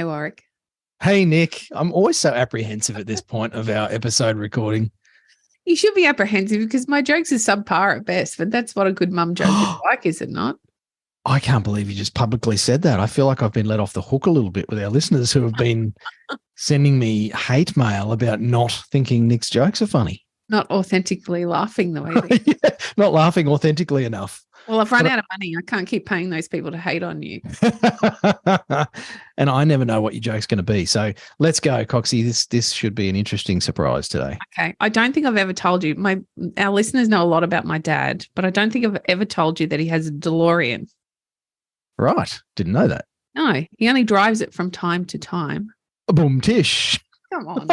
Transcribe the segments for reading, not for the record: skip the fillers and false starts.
Hey, Warwick. Hey, Nick. I'm always so apprehensive at this point of our episode recording. You should be apprehensive because my jokes are subpar at best, but that's what a good mum joke is like, is it not? I can't believe you just publicly said that. I feel like I've been let off the hook a little bit with our listeners who have been sending me hate mail about not thinking Nick's jokes are funny. Not authentically laughing the way they Yeah, not laughing authentically enough. Well, I've run out of money. I can't keep paying those people to hate on you. And I never know what your joke's going to be. So let's go, Coxie. This should be an interesting surprise today. Okay. I don't think I've ever told you. Our listeners know a lot about my dad, but I don't think I've ever told you that he has a DeLorean. Right. Didn't know that. No, he only drives it from time to time. Boom tish. Come on.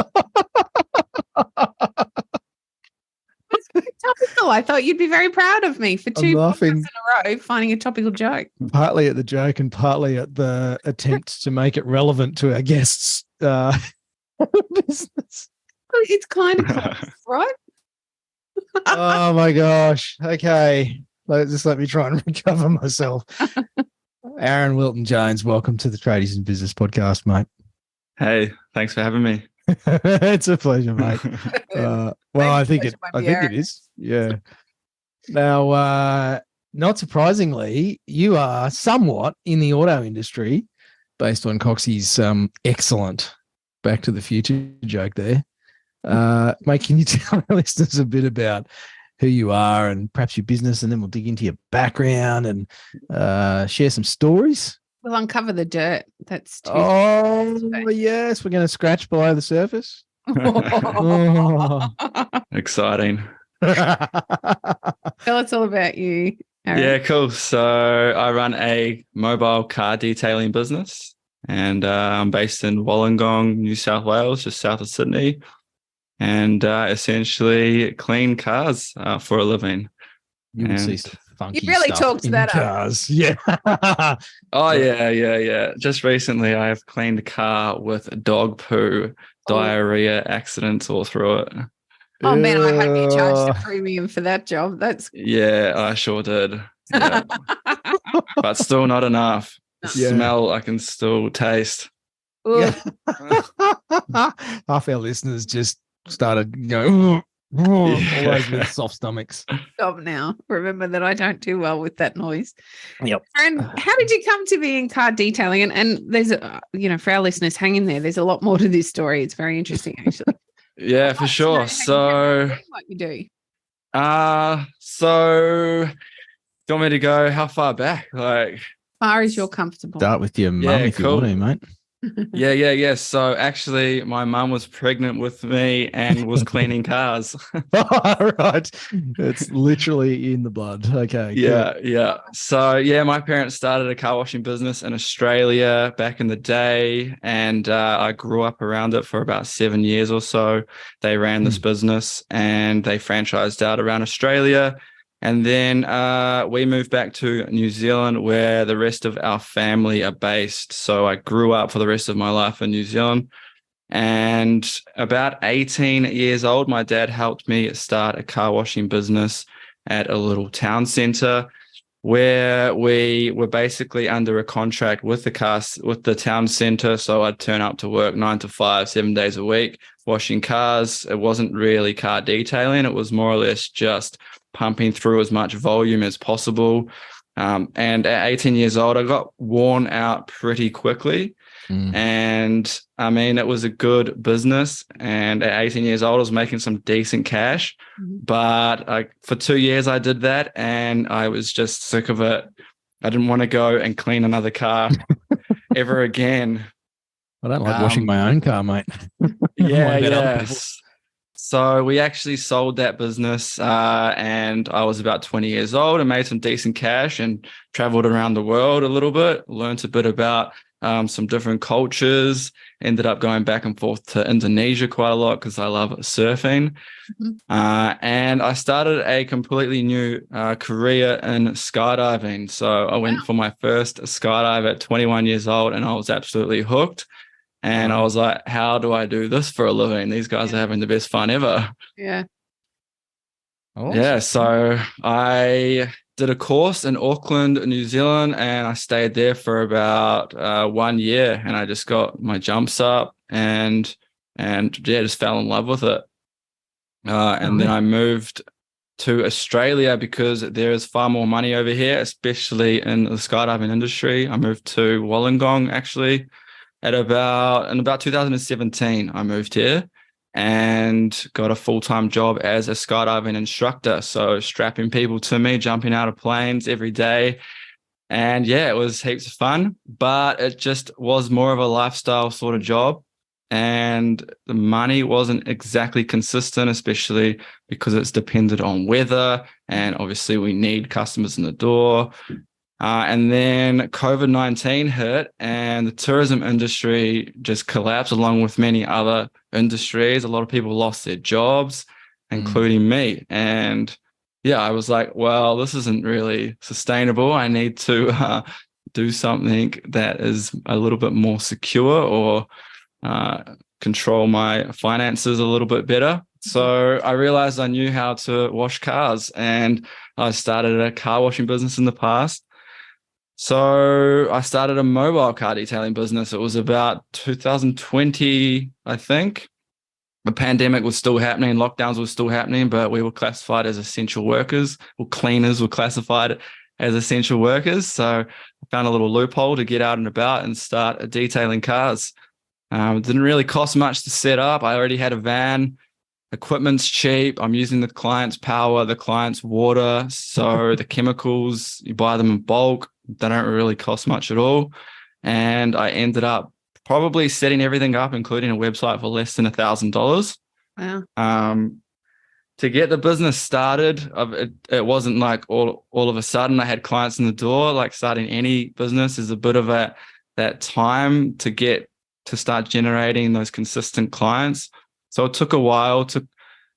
It's very topical. I thought you'd be very proud of me for two podcasts in a row finding a topical joke. Partly at the joke and partly at the attempt to make it relevant to our guests' business. It's kind of close, right? Oh my gosh. Okay. Just let me try and recover myself. Aaron Wilton-Jones, welcome to the Tradies in Business podcast, mate. Hey, thanks for having me. It's a pleasure, mate. I think it is. Yeah. Now, not surprisingly, you are somewhat in the auto industry, based on Coxie's excellent Back to the Future joke there. Mate, can you tell our listeners a bit about who you are and perhaps your business, and then we'll dig into your background and share some stories? We'll uncover the dirt. That's too. Oh, yes. We're going to scratch below the surface. Exciting. Tell us all about you, Aaron. Yeah, cool. So I run a mobile car detailing business, and I'm based in Wollongong, New South Wales, just south of Sydney, and essentially clean cars for a living. You would see some funky you really stuff talked in that cars. up. Yeah. Oh, yeah. Just recently, I have cleaned a car with dog poo, diarrhea, accidents all through it. Oh, man, I hope you charged a premium for that job. Yeah, I sure did. Yeah. But still not enough. The smell I can still taste. Yeah. Half our listeners just started going, always with soft stomachs. Stop now. Remember that I don't do well with that noise. Yep. And how did you come to be in car detailing? And there's, for our listeners, hang in there. There's a lot more to this story. It's very interesting, actually. Yeah, for sure. So, what you do? So, do you want me to go how far back? Like, far as you're comfortable. Start with your mum if you want to, mate. Yeah. So actually, my mum was pregnant with me and was cleaning cars. Right. It's literally in the blood. Okay. Yeah. So, my parents started a car washing business in Australia back in the day, and I grew up around it for about 7 years or so. They ran this business and they franchised out around Australia. And then we moved back to New Zealand, where the rest of our family are based. So I grew up for the rest of my life in New Zealand. And about 18 years old, my dad helped me start a car washing business at a little town centre, where we were basically under a contract with the town centre. So I'd turn up to work 9 to 5, 7 days a week, washing cars. It wasn't really car detailing. It was more or less just pumping through as much volume as possible. And at 18 years old, I got worn out pretty quickly. And I mean, it was a good business. And at 18 years old, I was making some decent cash. But for 2 years, I did that and I was just sick of it. I didn't want to go and clean another car ever again. I don't like washing my own car, mate. Yeah. So we actually sold that business and I was about 20 years old and made some decent cash and traveled around the world a little bit, learned a bit about some different cultures, ended up going back and forth to Indonesia quite a lot because I love surfing. And I started a completely new career in skydiving. So I went for my first skydive at 21 years old and I was absolutely hooked. And I was like, how do I do this for a living? These guys are having the best fun ever. Yeah. Awesome. Yeah. So I did a course in Auckland, New Zealand, and I stayed there for about 1 year, and I just got my jumps up and yeah, just fell in love with it. And then I moved to Australia because there is far more money over here, especially in the skydiving industry. I moved to Wollongong actually in about 2017. I moved here and got a full-time job as a skydiving instructor. So strapping people to me, jumping out of planes every day. And yeah, it was heaps of fun, but it just was more of a lifestyle sort of job. And the money wasn't exactly consistent, especially because it's dependent on weather. And obviously we need customers in the door. And then COVID-19 hit and the tourism industry just collapsed along with many other industries. A lot of people lost their jobs, including me. And yeah, I was like, well, this isn't really sustainable. I need to do something that is a little bit more secure or control my finances a little bit better. So I realized I knew how to wash cars, and I started a car washing business in the past. So I started a mobile car detailing business. It was about 2020, I think. The pandemic was still happening, lockdowns were still happening, but we were classified as essential workers, or cleaners were classified as essential workers. So I found a little loophole to get out and about and start detailing cars. It didn't really cost much to set up. I already had a van. Equipment's cheap. I'm using the client's power, the client's water. So the chemicals, you buy them in bulk. They don't really cost much at all. And I ended up probably setting everything up, including a website, for less than $1,000. Wow. To get the business started, it wasn't like all of a sudden I had clients in the door. Like starting any business is a bit of that time to start generating those consistent clients. So it took a while. It took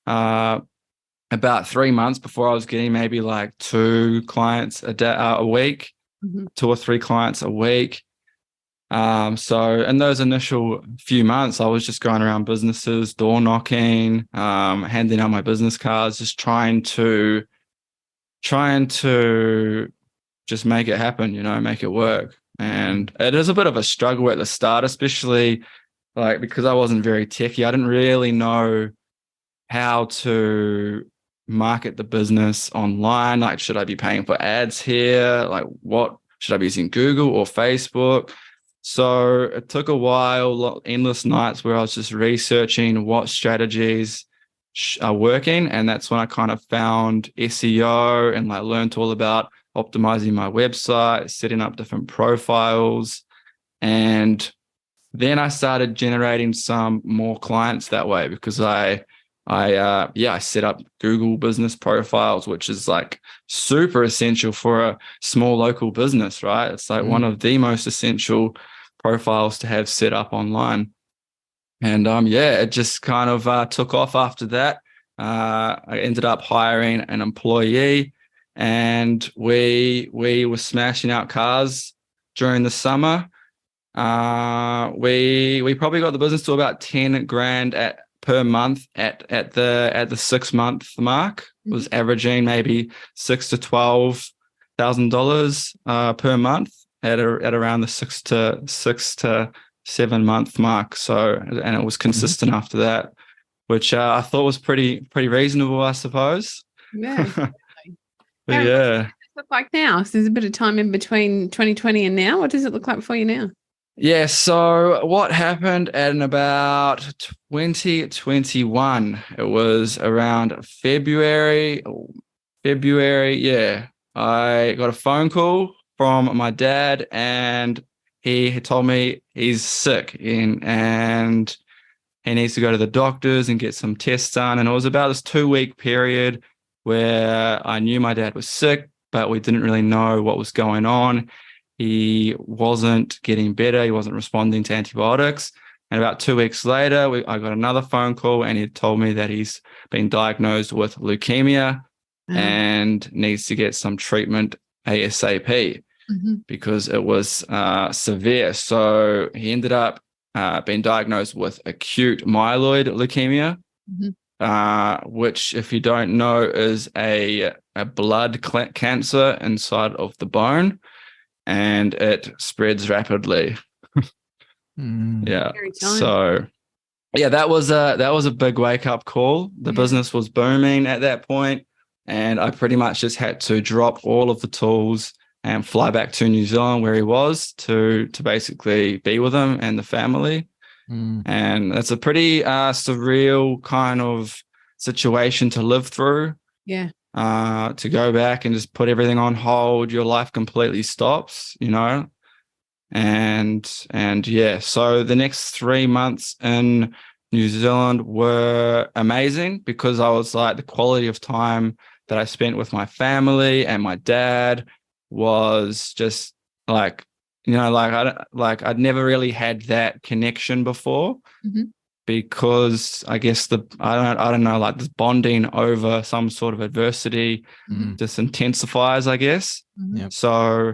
about 3 months before I was getting maybe like 2 clients a week, 2 or 3 clients a week. So in those initial few months, I was just going around businesses, door knocking, handing out my business cards, just trying to just make it happen, make it work. And it is a bit of a struggle at the start, especially like because I wasn't very techy. I didn't really know how to market the business online. Like, should I be paying for ads here? Like, what should I be using, Google or Facebook? So it took a while, endless nights where I was just researching what strategies are working. And that's when I kind of found SEO and like learned all about optimizing my website, setting up different profiles. And then I started generating some more clients that way because I set up Google business profiles, which is like super essential for a small local business, right? It's like one of the most essential profiles to have set up online. And it just kind of took off after that. I ended up hiring an employee, and we were smashing out cars during the summer. We probably got the business to about 10 grand per month at the 6 month mark. It was averaging maybe $6,000 to $12,000 per month at around the 6 to 7 month mark. So, and it was consistent after that, which I thought was pretty reasonable, I suppose. Yeah. But What yeah. does it look like now? So there's a bit of time in between 2020 and now. What does it look like for you now? Yeah, so what happened in about 2021, it was around February, yeah. I got a phone call from my dad, and he told me he's sick and he needs to go to the doctors and get some tests done. And it was about this 2-week period where I knew my dad was sick, but we didn't really know what was going on. He wasn't getting better. He wasn't responding to antibiotics. And about 2 weeks later, I got another phone call, and he told me that he's been diagnosed with leukemia and needs to get some treatment ASAP because it was severe. So he ended up being diagnosed with acute myeloid leukemia, which, if you don't know, is a a blood cancer inside of the bone, and it spreads rapidly. Yeah. Scary time. So yeah, that was a big wake up call. The business was booming at that point, and I pretty much just had to drop all of the tools and fly back to New Zealand where he was to basically be with him and the family. And that's a pretty surreal kind of situation to live through. Yeah. To go back and just put everything on hold, your life completely stops, you know. And yeah, so the next 3 months in New Zealand were amazing because I was like, the quality of time that I spent with my family and my dad was just like, you know, I'd never really had that connection before. Because I guess I don't know, like this bonding over some sort of adversity just intensifies, I guess. So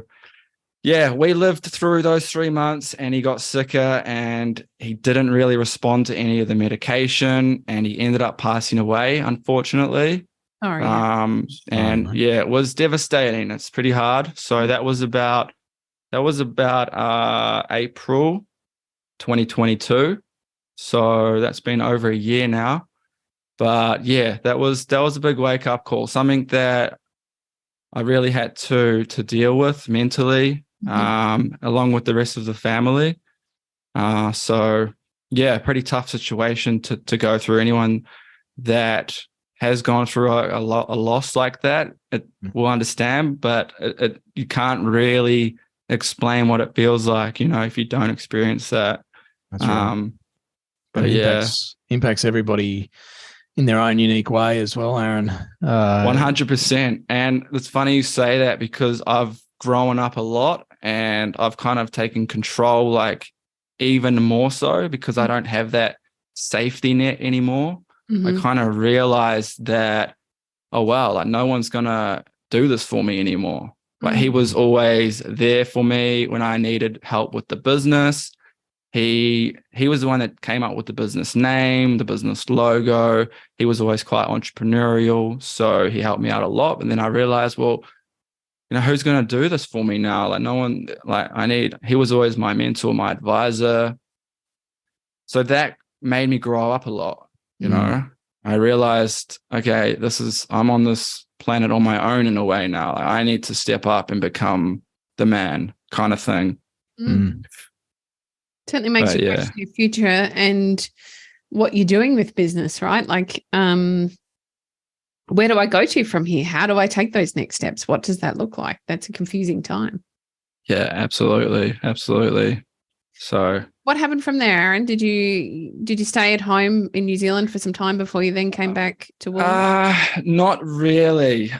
yeah, we lived through those 3 months, and he got sicker, and he didn't really respond to any of the medication, and he ended up passing away, unfortunately. Oh, yeah. And yeah, it was devastating. It's pretty hard. So that was about April 2022. So that's been over a year now. But yeah, that was a big wake up call, something that I really had to deal with mentally, along with the rest of the family. So yeah, pretty tough situation to go through. Anyone that has gone through a loss like that, it will understand, but you can't really explain what it feels like, you know, if you don't experience that. That's right. But it impacts everybody in their own unique way as well, Aaron. 100%. And it's funny you say that because I've grown up a lot and I've kind of taken control, like even more so because I don't have that safety net anymore. I kind of realized that, oh, wow, like no one's going to do this for me anymore. Like he was always there for me when I needed help with the business. He was the one that came up with the business name, the business logo. He was always quite entrepreneurial, so he helped me out a lot. And then I realized, well, you know, who's going to do this for me now? Like no one, like he was always my mentor, my advisor. So that made me grow up a lot, you know. I realized, okay, I'm on this planet on my own in a way now. Like, I need to step up and become the man kind of thing. Certainly makes you question your future and what you're doing with business, right? Like, where do I go to from here? How do I take those next steps? What does that look like? That's a confusing time. Yeah, absolutely. Absolutely. So what happened from there, Aaron? Did you stay at home in New Zealand for some time before you then came back to work? Not really.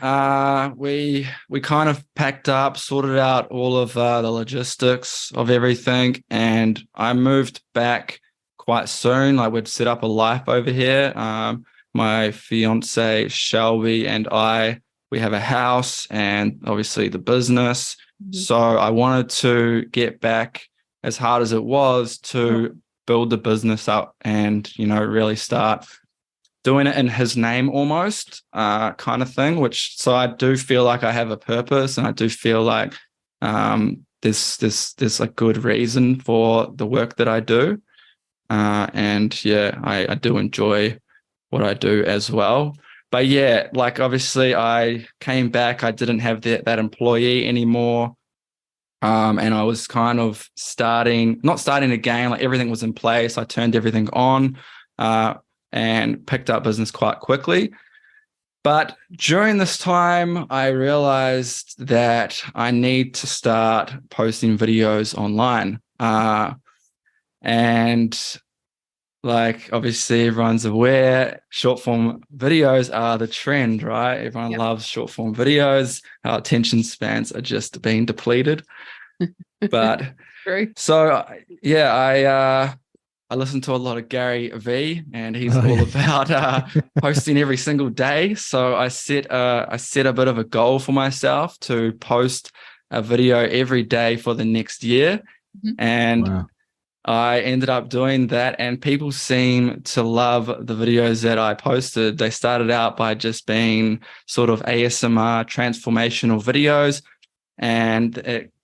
We kind of packed up, sorted out all of the logistics of everything, and I moved back quite soon. Like we'd set up a life over here. My fiance Shelby and we have a house and obviously the business. So I wanted to get back as hard as it was to build the business up and, you know, really start doing it in his name almost, kind of thing, so I do feel like I have a purpose, and I do feel like there's a good reason for the work that I do. And yeah, I do enjoy what I do as well. But yeah, like obviously I came back, I didn't have that employee anymore. And I was kind of not starting again, like everything was in place. I turned everything on and picked up business quite quickly. But during this time, I realized that I need to start posting videos online. And like, obviously, everyone's aware short form videos are the trend, right? Everyone loves short form videos. Our attention spans are just being depleted. But so, yeah, I listen to a lot of Gary V, and he's all about posting every single day. So I set a bit of a goal for myself to post a video every day for the next year. And I ended up doing that, and people seem to love the videos that I posted. They started out by just being sort of ASMR transformational videos, and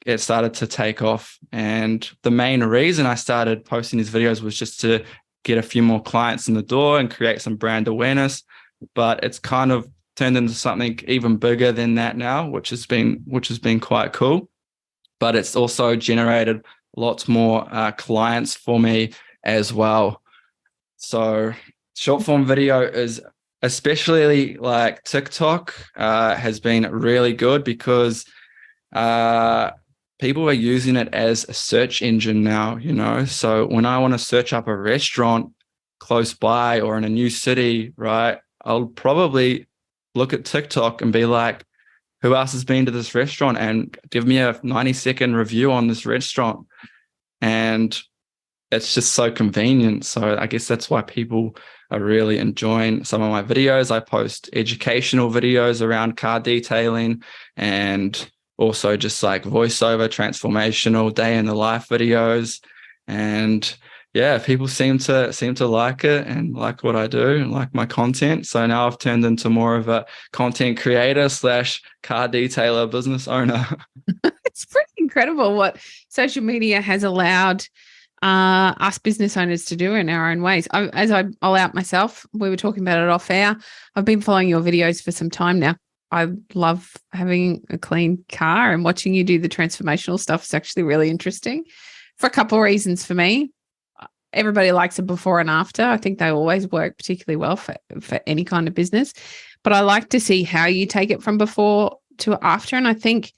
it started to take off. And the main reason I started posting these videos was just to get a few more clients in the door and create some brand awareness. But it's kind of turned into something even bigger than that now, which has been quite cool. But it's also generated lots more clients for me as well. So short form video is, especially like TikTok, has been really good because people are using it as a search engine now, So when I want to search up a restaurant close by or in a new city, right, I'll probably look at TikTok and be like, who else has been to this restaurant, and give me a 90-second review on this restaurant. And it's just so convenient. So I guess that's why people are really enjoying some of my videos. I post educational videos around car detailing, and also just like voiceover, transformational day in the life videos. And yeah, people seem to like it and like what I do and like my content. So now I've turned into more of a content creator / car detailer business owner. It's pretty incredible what social media has allowed us business owners to do in our own ways. I'll out myself. We were talking about it off air. I've been following your videos for some time now. I love having a clean car, and watching you do the transformational stuff is actually really interesting for a couple of reasons for me. Everybody likes a before and after. I think they always work particularly well for any kind of business. But I like to see how you take it from before to after. And I think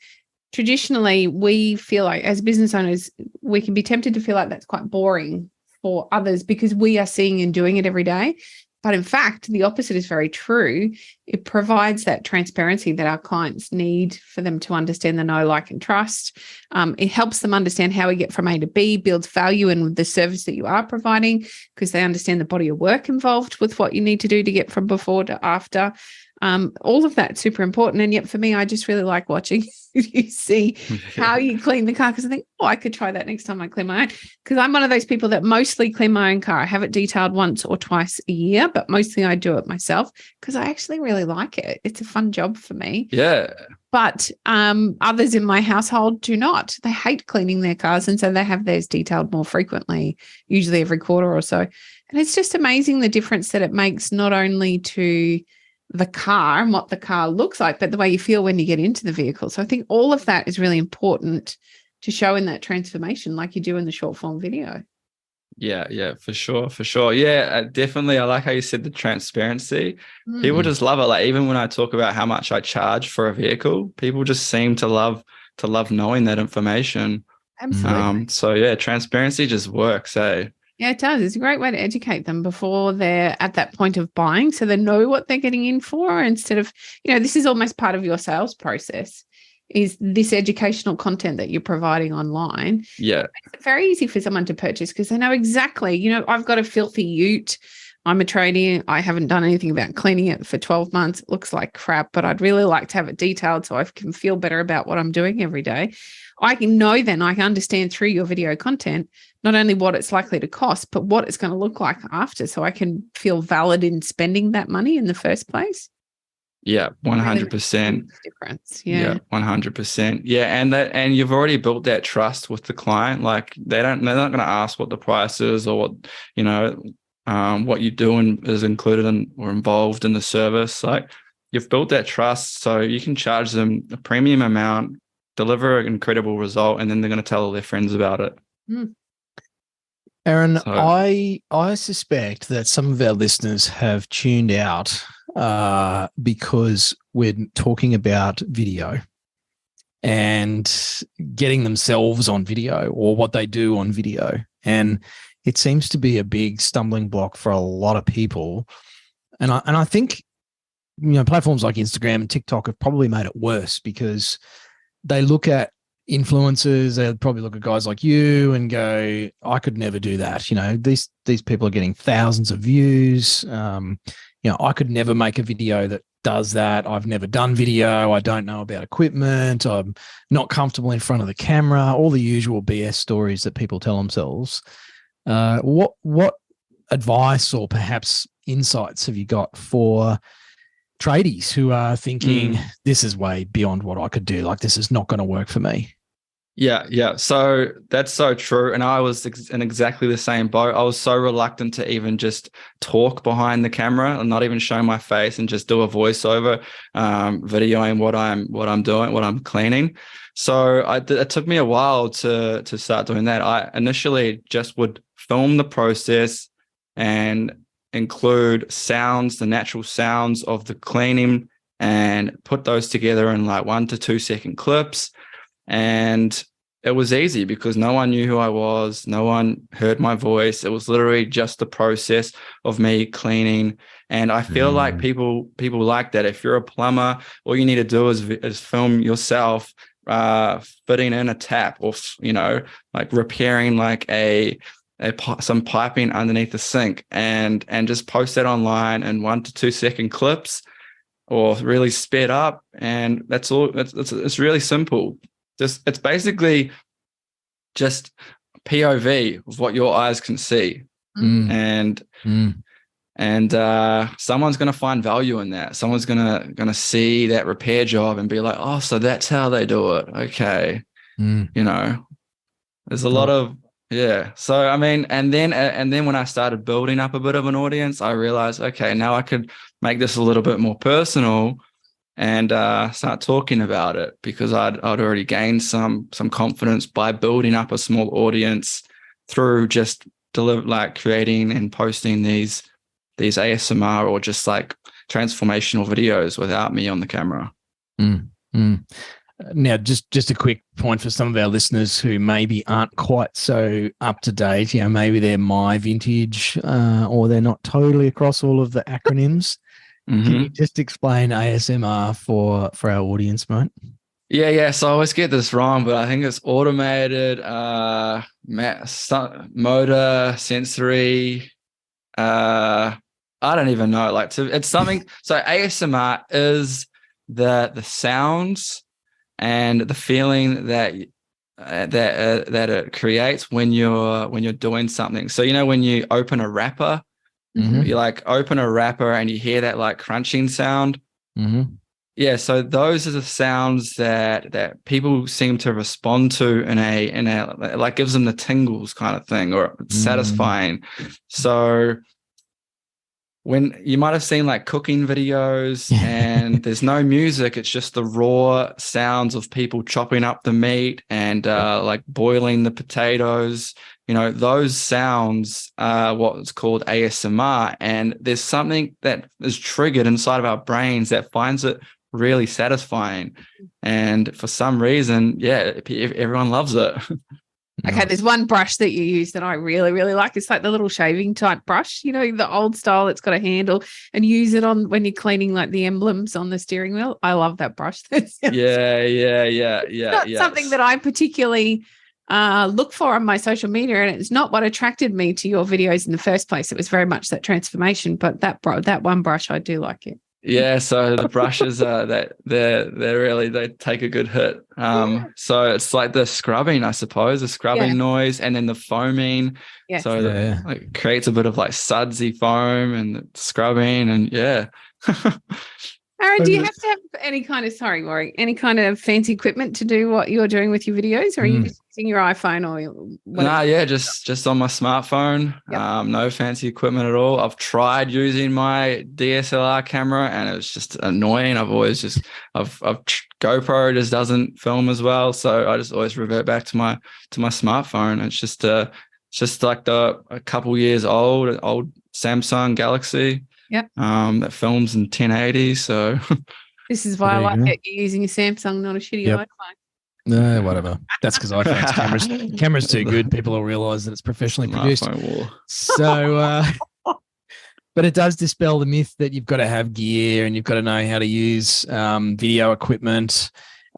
traditionally we feel like as business owners, we can be tempted to feel like that's quite boring for others because we are seeing and doing it every day. But in fact, the opposite is very true. It provides that transparency that our clients need for them to understand the know, like, and trust. It helps them understand how we get from A to B, builds value in the service that you are providing because they understand the body of work involved with what you need to do to get from before to after. All of that's super important. And yet for me, I just really like watching you see how you clean the car, because I think, I could try that next time I clean my own, because I'm one of those people that mostly clean my own car. I have it detailed once or twice a year, but mostly I do it myself because I actually really like it. It's a fun job for me. Yeah. But others in my household do not. They hate cleaning their cars, and so they have theirs detailed more frequently, usually every quarter or so. And it's just amazing the difference that it makes, not only to the car and what the car looks like, but the way you feel when you get into the vehicle. So I think all of that is really important to show in that transformation, like you do in the short form video. Yeah, for sure. Yeah, definitely. I like how you said the transparency. People just love it. Like, even when I talk about how much I charge for a vehicle, people just seem to love knowing that information. Absolutely. So yeah, transparency just works, eh? Yeah, it does. It's a great way to educate them before they're at that point of buying, so they know what they're getting in for, instead of, this is almost part of your sales process, is this educational content that you're providing online. Yeah. It makes it very easy for someone to purchase because they know exactly, I've got a filthy ute. I'm a tradie. I haven't done anything about cleaning it for 12 months. It looks like crap, but I'd really like to have it detailed so I can feel better about what I'm doing every day. I can understand through your video content, not only what it's likely to cost, but what it's going to look like after, so I can feel valid in spending that money in the first place. Yeah, 100%. Difference. Yeah, 100%. Yeah, and you've already built that trust with the client. Like, they're not going to ask what the price is or what you do and is included in or involved in the service. Like, you've built that trust, so you can charge them a premium amount, deliver an incredible result, and then they're going to tell all their friends about it. Aaron, I suspect that some of our listeners have tuned out because we're talking about video and getting themselves on video or what they do on video. And it seems to be a big stumbling block for a lot of people. And I think, platforms like Instagram and TikTok have probably made it worse because they look at influencers, they probably look at guys like you and go, I could never do that. These people are getting thousands of views. I could never make a video that does that. I've never done video. I don't know about equipment. I'm not comfortable in front of the camera, all the usual BS stories that people tell themselves. What advice or perhaps insights have you got for tradies who are thinking this is way beyond what I could do? Like, this is not going to work for me. Yeah. So that's so true. And I was in exactly the same boat. I was so reluctant to even just talk behind the camera and not even show my face and just do a voiceover, videoing what I'm doing, what I'm cleaning. So it took me a while to start doing that. I initially just would film the process and include sounds, the natural sounds of the cleaning, and put those together in like 1 to 2 second clips. And it was easy because no one knew who I was. No one heard my voice. It was literally just the process of me cleaning. And I feel like people like that. If you're a plumber, all you need to do is film yourself fitting in a tap, or, you know, like repairing like some piping underneath the sink, and just post that online in 1 to 2 second clips, or really sped up. And that's all. It's really simple. It's basically just POV of what your eyes can see, and someone's going to find value in that. Someone's going to see that repair job and be like, oh, so that's how they do it. Okay, you know, there's a lot of So I mean, and then when I started building up a bit of an audience, I realized, okay, now I could make this a little bit more personal and start talking about it, because I'd already gained some confidence by building up a small audience through just creating and posting these ASMR or just like transformational videos without me on the camera. Now, just a quick point for some of our listeners who maybe aren't quite so up to date. You know, maybe they're my vintage, or they're not totally across all of the acronyms. Can you just explain ASMR for our audience, mate? Yeah. So I always get this wrong, but I think it's automated motor sensory. I don't even know. Like, it's something. So ASMR is the sounds and the feeling that it creates when you're doing something. So, you know, when you open a wrapper. You like open a wrapper and you hear that like crunching sound. Yeah, so those are the sounds that people seem to respond to in a like, gives them the tingles kind of thing, or it's satisfying. So when you might have seen like cooking videos and there's no music, it's just the raw sounds of people chopping up the meat and like boiling the potatoes. You know, those sounds are what's called ASMR, and there's something that is triggered inside of our brains that finds it really satisfying. And for some reason, everyone loves it. Okay, there's one brush that you use that I really, really like. It's like the little shaving type brush, you know, the old style that's got a handle, and use it on when you're cleaning like the emblems on the steering wheel. I love that brush. Yeah. Something that I particularly look for on my social media, and it's not what attracted me to your videos in the first place. It was very much that transformation, but that one brush, I do like it. Yeah, so the brushes they take a good hit. So it's like the scrubbing, I suppose, the scrubbing noise, and then the foaming. Yes. So it creates a bit of like sudsy foam and the scrubbing, and Aaron, do you have to have any kind of fancy equipment to do what you're doing with your videos, or are you just using your iPhone or whatever? Just on my smartphone. Yep. No fancy equipment at all. I've tried using my DSLR camera and it's just annoying. GoPro just doesn't film as well, so I just always revert back to my smartphone. It's just like a couple years old Samsung Galaxy. Yep. That films in 1080. So this is why I like it. You're using a Samsung, not a shitty iPhone. No, whatever. That's because iPhone's camera's too good. People will realize that it's professionally produced. So, but it does dispel the myth that you've got to have gear and you've got to know how to use video equipment.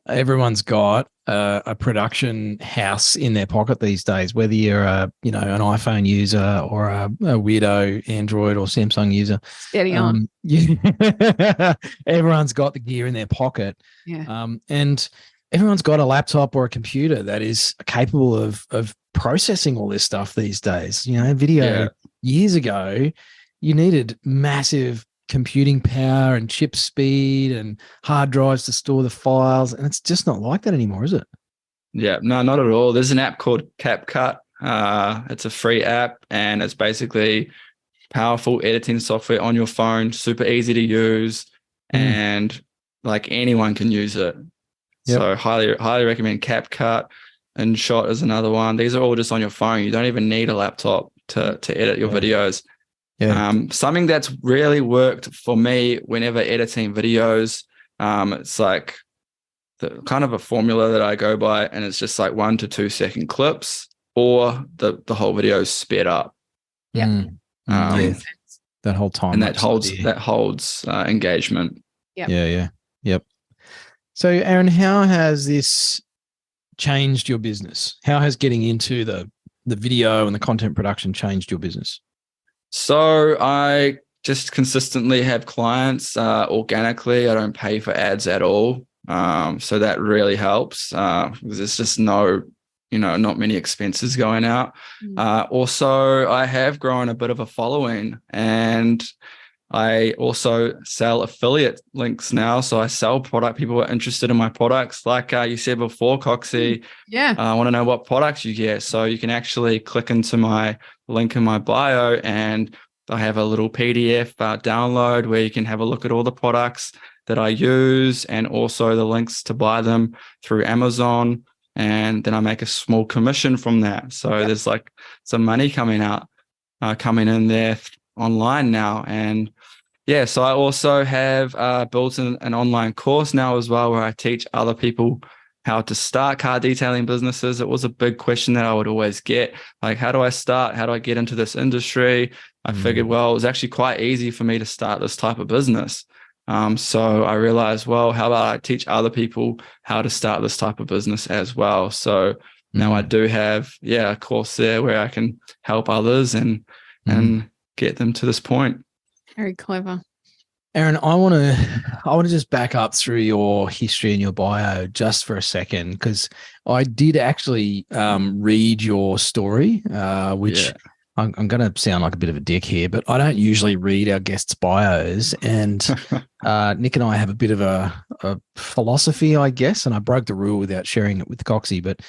Everyone's got a production house in their pocket these days, whether you're an iPhone user or a weirdo Android or Samsung user. Steady on. Everyone's got the gear in their pocket. Yeah. And everyone's got a laptop or a computer that is capable of processing all this stuff these days. Video years ago, you needed massive computing power and chip speed and hard drives to store the files. And it's just not like that anymore, is it? Yeah, no, not at all. There's an app called CapCut. It's a free app, and it's basically powerful editing software on your phone, super easy to use, and like anyone can use it. Yep. So highly recommend CapCut. InShot is another one. These are all just on your phone. You don't even need a laptop to edit your videos. Yeah. Something that's really worked for me whenever editing videos, it's like the kind of a formula that I go by, and it's just like 1 to 2 second clips, or the whole video is sped up. Yeah. That whole time. And that holds engagement. Yeah. Yep. So Aaron, how has this changed your business? How has getting into the video and the content production changed your business? So I just consistently have clients organically. I don't pay for ads at all. So that really helps. There's just not many expenses going out. Also, I have grown a bit of a following, and I also sell affiliate links now. So I sell product. People are interested in my products. Like you said before, Coxie, I want to know what products you get. So you can actually click into my link in my bio, and I have a little PDF download where you can have a look at all the products that I use, and also the links to buy them through Amazon. And then I make a small commission from that. So there's like some money coming in there online now. And so I also have built an online course now as well, where I teach other people how to start car detailing businesses. It was a big question that I would always get, like, how do I start? How do I get into this industry? I figured, well, it was actually quite easy for me to start this type of business. So I realized, well, how about I teach other people how to start this type of business as well? So now I do have, a course there where I can help others and get them to this point. Very clever. Aaron, I want to just back up through your history and your bio just for a second, because I did actually read your story, which I'm going to sound like a bit of a dick here, but I don't usually read our guests' bios. And Nick and I have a bit of a philosophy, I guess, and I broke the rule without sharing it with Coxie, but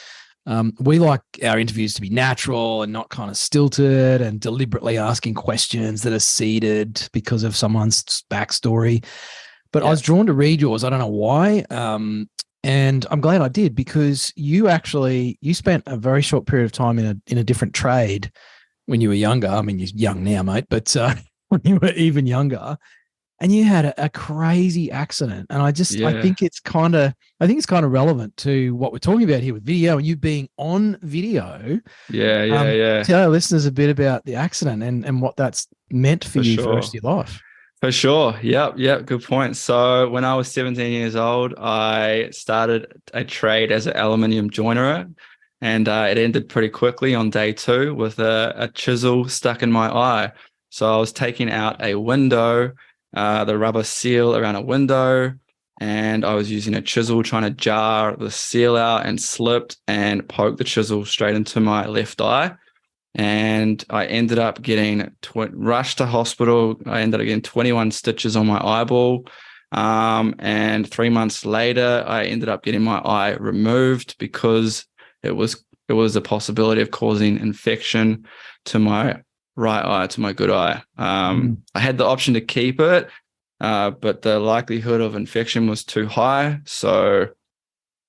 we like our interviews to be natural and not kind of stilted and deliberately asking questions that are seeded because of someone's backstory. But I was drawn to read yours. I don't know why. And I'm glad I did, because you spent a very short period of time in a different trade when you were younger. I mean, you're young now, mate, but when you were even younger, and you had a crazy accident. And I think it's kind of relevant to what we're talking about here with video and you being on video. Tell our listeners a bit about the accident and what that's meant for you for the rest of your life. For sure. Yep. Good point. So when I was 17 years old, I started a trade as an aluminium joinerer, and it ended pretty quickly on day 2 with a chisel stuck in my eye. So I was taking out a window, the rubber seal around a window, and I was using a chisel trying to jar the seal out, and slipped and poked the chisel straight into my left eye. And I ended up getting rushed to hospital. I ended up getting 21 stitches on my eyeball. And 3 months later, I ended up getting my eye removed because it was a possibility of causing infection to my right eye, to my good eye. I had the option to keep it, but the likelihood of infection was too high. So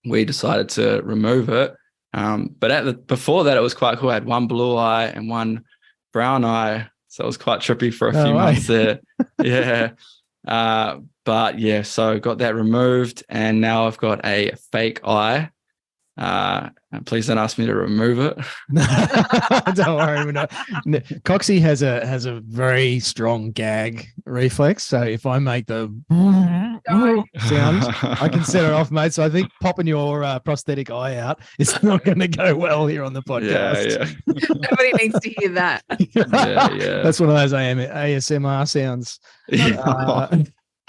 we decided to remove it. But before that, it was quite cool. I had one blue eye and one brown eye. So it was quite trippy for a few months there. So got that removed, and now I've got a fake eye. Please don't ask me to remove it. Don't worry. Coxie has a very strong gag reflex. So if I make the sound, I can set it off, mate. So I think popping your prosthetic eye out is not going to go well here on the podcast. Nobody needs to hear that. That's one of those ASMR sounds.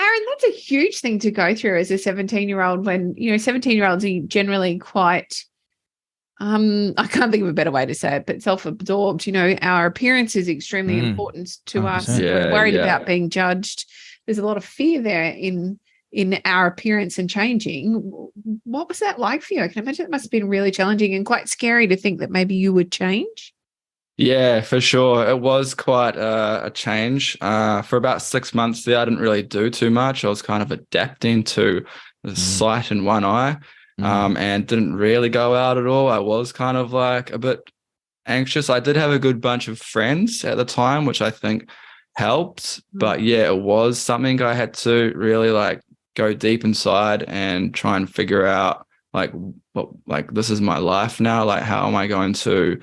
Aaron, that's a huge thing to go through as a 17-year-old when, 17-year-olds are generally quite I can't think of a better way to say it, but self-absorbed. You know, our appearance is extremely important to us. 100%. We're worried Yeah. about being judged. There's a lot of fear there in our appearance and changing. What was that like for you? I can imagine it must have been really challenging and quite scary to think that maybe you would change. Yeah, for sure. It was quite a change. For about 6 months there, I didn't really do too much. I was kind of adapting to the sight in one eye, and didn't really go out at all. I was kind of like a bit anxious. I did have a good bunch of friends at the time, which I think helped. But yeah, it was something I had to really like go deep inside and try and figure out like this is my life now. Like, how am I going to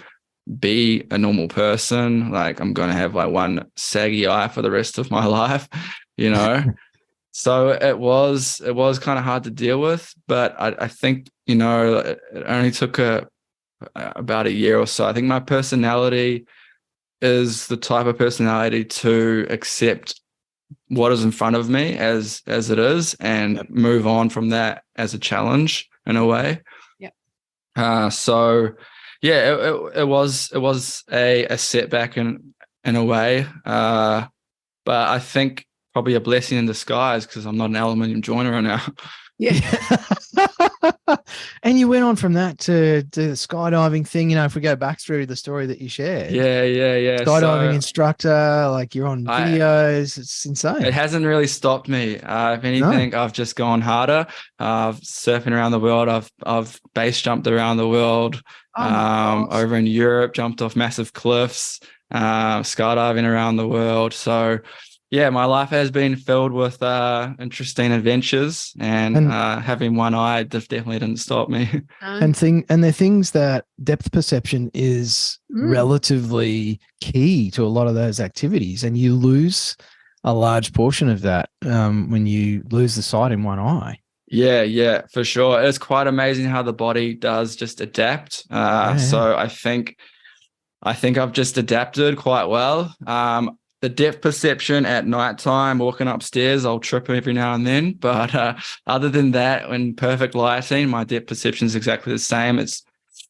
be a normal person? Like, I'm going to have like one saggy eye for the rest of my life, you know? So it was kind of hard to deal with, but I think, you know, it only took about a year or so. I think my personality is the type of personality to accept what is in front of me as it is and move on from that as a challenge in a way. So yeah, it was a setback in a way, but I think probably a blessing in disguise because I'm not an aluminium joiner now. Yeah. And you went on from that to do the skydiving thing. You know, if we go back through the story that you shared. Yeah. Skydiving instructor, like you're on videos. It's insane. It hasn't really stopped me. If anything, I've just gone harder. Surfing around the world. I've base jumped around the world. Over in Europe, jumped off massive cliffs, skydiving around the world. So yeah, my life has been filled with interesting adventures, and having one eye definitely didn't stop me. And the things that depth perception is relatively key to a lot of those activities, and you lose a large portion of that when you lose the sight in one eye. Yeah, for sure. It's quite amazing how the body does just adapt. So I think I've just adapted quite well. The depth perception at nighttime, walking upstairs, I'll trip every now and then. But other than that, in perfect lighting, my depth perception is exactly the same. It's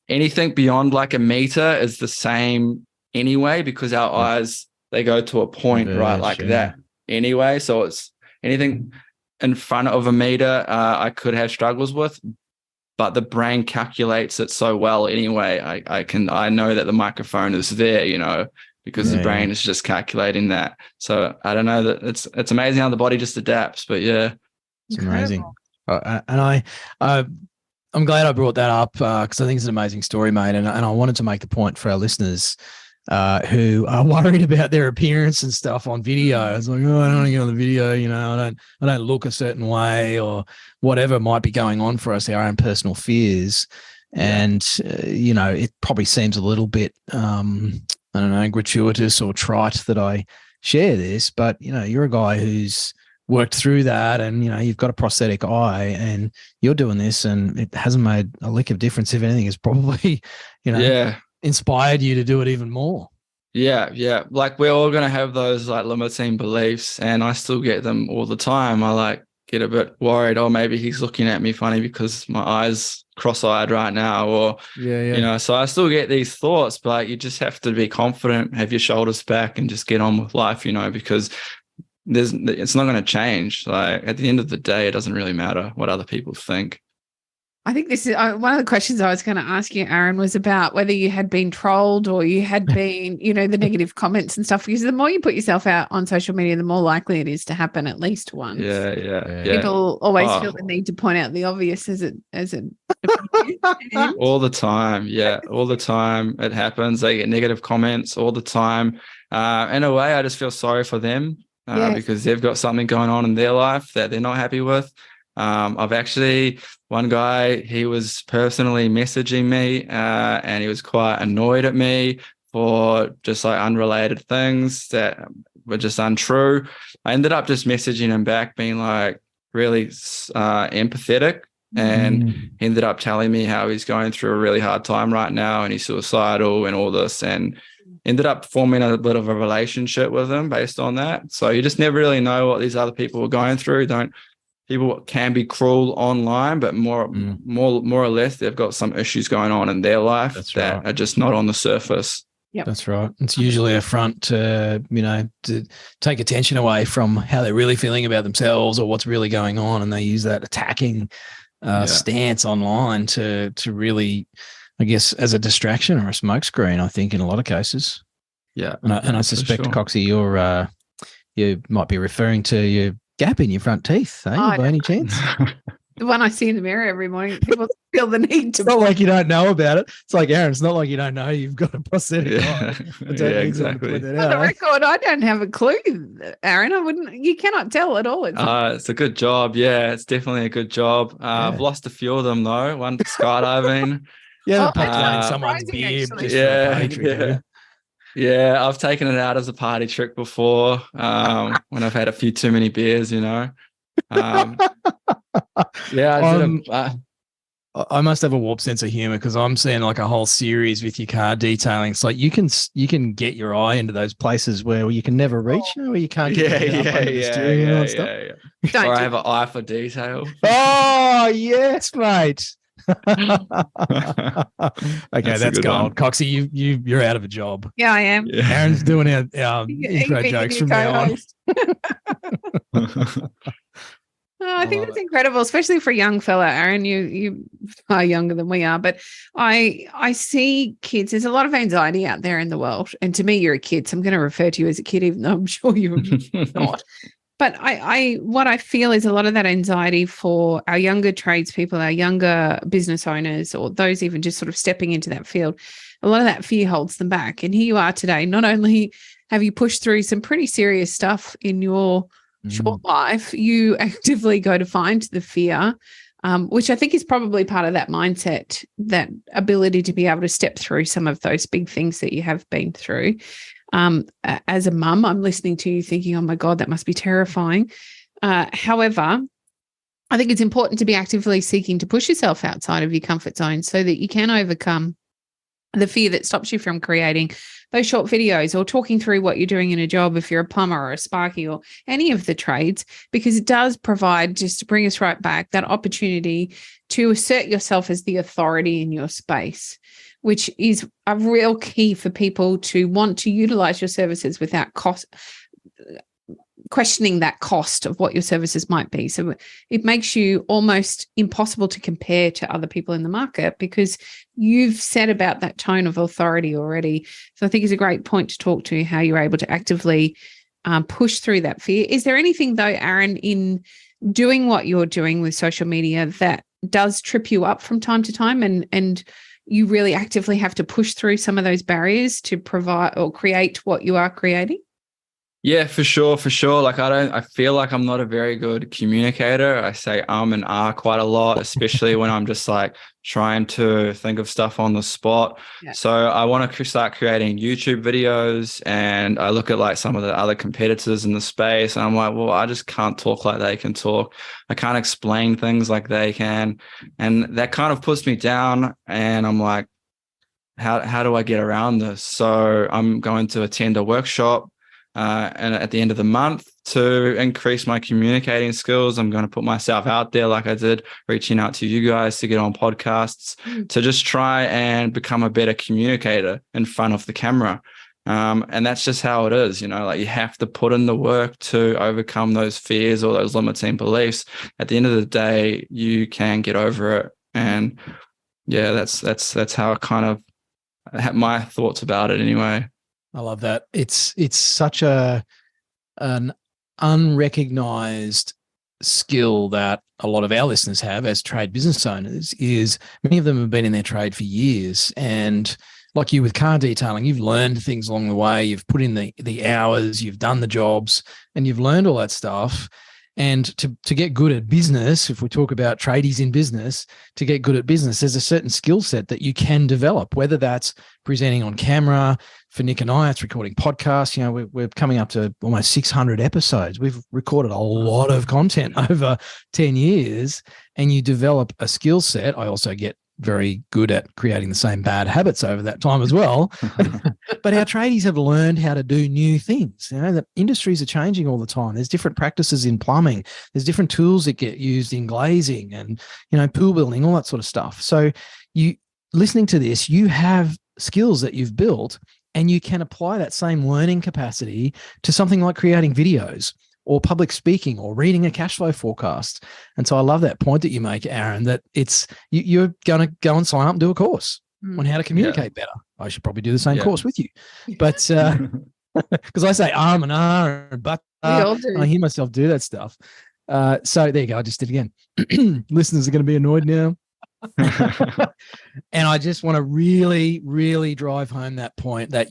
anything beyond like a meter is the same anyway, because our eyes, they go to a point that anyway. So it's anything in front of a meter I could have struggles with, but the brain calculates it so well anyway. I know that the microphone is there, you know, because the brain is just calculating that. So I don't know, that it's amazing how the body just adapts. But yeah, it's amazing. And I'm glad I brought that up because I think it's an amazing story, mate. And I wanted to make the point for our listeners who are worried about their appearance and stuff on video. It's like, I don't want to get on the video, you know, I don't look a certain way or whatever might be going on for us, our own personal fears. And, you know, it probably seems a little bit, I don't know, gratuitous or trite that I share this, but, you know, you're a guy who's worked through that and, you know, you've got a prosthetic eye and you're doing this and it hasn't made a lick of difference. If anything, it's probably, you know, inspired you to do it even more. Yeah. Like we're all going to have those like limiting beliefs and I still get them all the time. I like get a bit worried, oh, maybe he's looking at me funny because my eyes cross-eyed right now, or you know, so I still get these thoughts, but you just have to be confident, have your shoulders back and just get on with life, you know, because it's not going to change. Like at the end of the day, it doesn't really matter what other people think. I think this is one of the questions I was going to ask you, Aaron, was about whether you had been trolled or you had been, you know, the negative comments and stuff. Because the more you put yourself out on social media, the more likely it is to happen at least once. Yeah. People always feel the need to point out the obvious as it all the time. Yeah, all the time it happens. They get negative comments all the time. In a way, I just feel sorry for them because they've got something going on in their life that they're not happy with. I've actually, one guy, he was personally messaging me and he was quite annoyed at me for just like unrelated things that were just untrue. I ended up just messaging him back being like really empathetic, and he ended up telling me how he's going through a really hard time right now and he's suicidal and all this, and ended up forming a bit of a relationship with him based on that. So you just never really know what these other people are going through. Don't people can be cruel online, but more or less they've got some issues going on in their life that are just not on the surface. Yep. That's right. It's usually a front to, to take attention away from how they're really feeling about themselves or what's really going on. And they use that attacking stance online to really, I guess, as a distraction or a smokescreen, I think, in a lot of cases. Yeah. And I suspect, Coxie, you might be referring to your gap in your front teeth, by any chance? The one I see in the mirror every morning, people feel the need to. It's not like you don't know about it. It's like, Aaron, it's not like you don't know you've got a prosthetic eye. Exactly. For the record, I don't have a clue, Aaron. You cannot tell at all. It's a good job. Yeah, it's definitely a good job. I've lost a few of them though. One skydiving. Someone's beard. Yeah, I've taken it out as a party trick before when I've had a few too many beers, I must have a warped sense of humor because I'm seeing like a whole series with your car detailing. It's like you can get your eye into those places where you can never reach, where you can't get the steering wheel and stuff. Or I have an eye for detail. Oh yes, mate. Okay, that's gold. Coxie, you're out of a job. Yeah, I am. Yeah. Aaron's doing our intro jokes from now on. I think that's incredible, especially for a young fella, Aaron. You are younger than we are, but I see kids. There's a lot of anxiety out there in the world, and to me, you're a kid, so I'm going to refer to you as a kid, even though I'm sure you're not. But what I feel is a lot of that anxiety for our younger tradespeople, our younger business owners, or those even just sort of stepping into that field. A lot of that fear holds them back. And here you are today. Not only have you pushed through some pretty serious stuff in your short life, you actively go to find the fear, which I think is probably part of that mindset, that ability to be able to step through some of those big things that you have been through. As a mum, I'm listening to you thinking, oh my God, that must be terrifying. However, I think it's important to be actively seeking to push yourself outside of your comfort zone so that you can overcome the fear that stops you from creating those short videos or talking through what you're doing in a job if you're a plumber or a sparky or any of the trades, because it does provide, just to bring us right back, that opportunity to assert yourself as the authority in your space, which is a real key for people to want to utilize your services without questioning that cost of what your services might be. So it makes you almost impossible to compare to other people in the market because you've set about that tone of authority already. So I think it's a great point to talk to how you're able to actively push through that fear. Is there anything though, Aaron, in doing what you're doing with social media that does trip you up from time to time and you really actively have to push through some of those barriers to provide or create what you are creating? Yeah, for sure. Like I feel like I'm not a very good communicator. I say and quite a lot, especially when I'm just like trying to think of stuff on the spot. Yeah. So I want to start creating YouTube videos, and I look at like some of the other competitors in the space and I'm like, well, I just can't talk like they can talk. I can't explain things like they can. And that kind of puts me down, and I'm like, how do I get around this? So I'm going to attend a workshop and at the end of the month to increase my communicating skills. I'm going to put myself out there like I did, reaching out to you guys to get on podcasts, to just try and become a better communicator in front of the camera. And that's just how it is, like you have to put in the work to overcome those fears or those limiting beliefs. At the end of the day, you can get over it. And yeah, that's how I kind of have my thoughts about it anyway. I love that. It's such an unrecognized skill that a lot of our listeners have as trade business owners. Is many of them have been in their trade for years, and like you with car detailing, you've learned things along the way. You've put in the hours, you've done the jobs, and you've learned all that stuff. And to get good at business, if we talk about tradies in business, to get good at business, there's a certain skill set that you can develop, whether that's presenting on camera. For Nick and I, it's recording podcasts. We're coming up to almost 600 episodes. We've recorded a lot of content over 10 years, and you develop a skill set. I also get very good at creating the same bad habits over that time as well. But our tradies have learned how to do new things. You know, the industries are changing all the time. There's different practices in plumbing. There's different tools that get used in glazing and, you know, pool building, all that sort of stuff. So you listening to this, you have skills that you've built, and you can apply that same learning capacity to something like creating videos or public speaking or reading a cash flow forecast. And so I love that point that you make, Aaron, that it's you're going to go and sign up and do a course on how to communicate better. I should probably do the same course with you. But because I say and but I hear myself do that stuff. So there you go. I just did it again. Listeners are going to be annoyed now. And I just want to really, really drive home that point that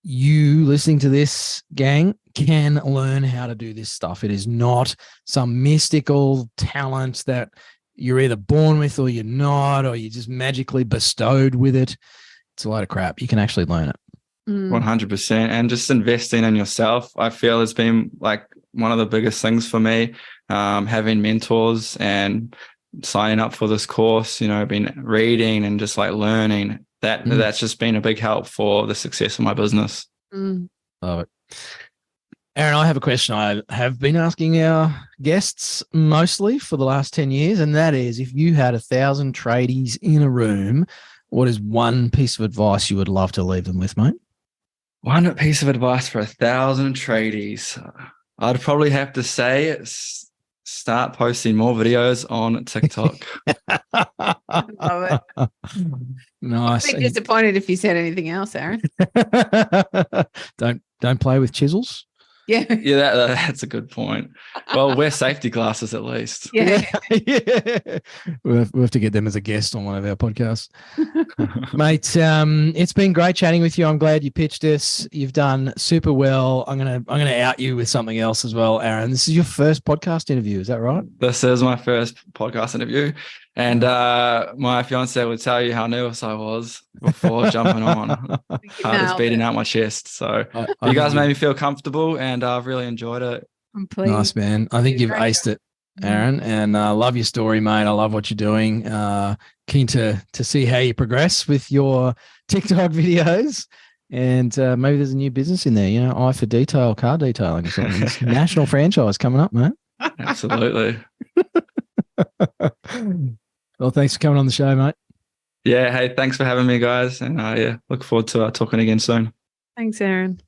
you listening to this, gang, can learn how to do this stuff. It is not some mystical talent that you're either born with or you're not, or you're just magically bestowed with it. It's a load of crap. You can actually learn it. 100%. And just investing in yourself, I feel, has been like one of the biggest things for me. Having mentors and signing up for this course, you know, been reading and just like learning, that's just been a big help for the success of my business. Love it. Aaron, I have a question I have been asking our guests mostly for the last 10 years, and that is, if you had 1,000 tradies in a room, what is one piece of advice you would love to leave them with, mate? One piece of advice for 1,000 tradies. I'd probably have to say start posting more videos on TikTok. Love it. Nice. I'd be disappointed if you said anything else, Aaron. Don't play with chisels. Yeah. Yeah, that's a good point. Well, wear safety glasses at least. Yeah. We'll have to get them as a guest on one of our podcasts. Mate, it's been great chatting with you. I'm glad you pitched this. You've done super well. I'm gonna out you with something else as well, Aaron. This is your first podcast interview, is that right? This is my first podcast interview. And my fiance would tell you how nervous I was before jumping on. Heart is beating out my chest. So you guys made me feel comfortable, and I've really enjoyed it. Nice, man. I think you've aced it, Aaron, and I love your story, mate. I love what you're doing. Keen to see how you progress with your TikTok videos. And maybe there's a new business in there, you know, Eye for Detail, car detailing or something. It's a national franchise coming up, mate. Absolutely. Well, thanks for coming on the show, mate. Yeah. Hey, thanks for having me, guys. And look forward to talking again soon. Thanks, Aaron.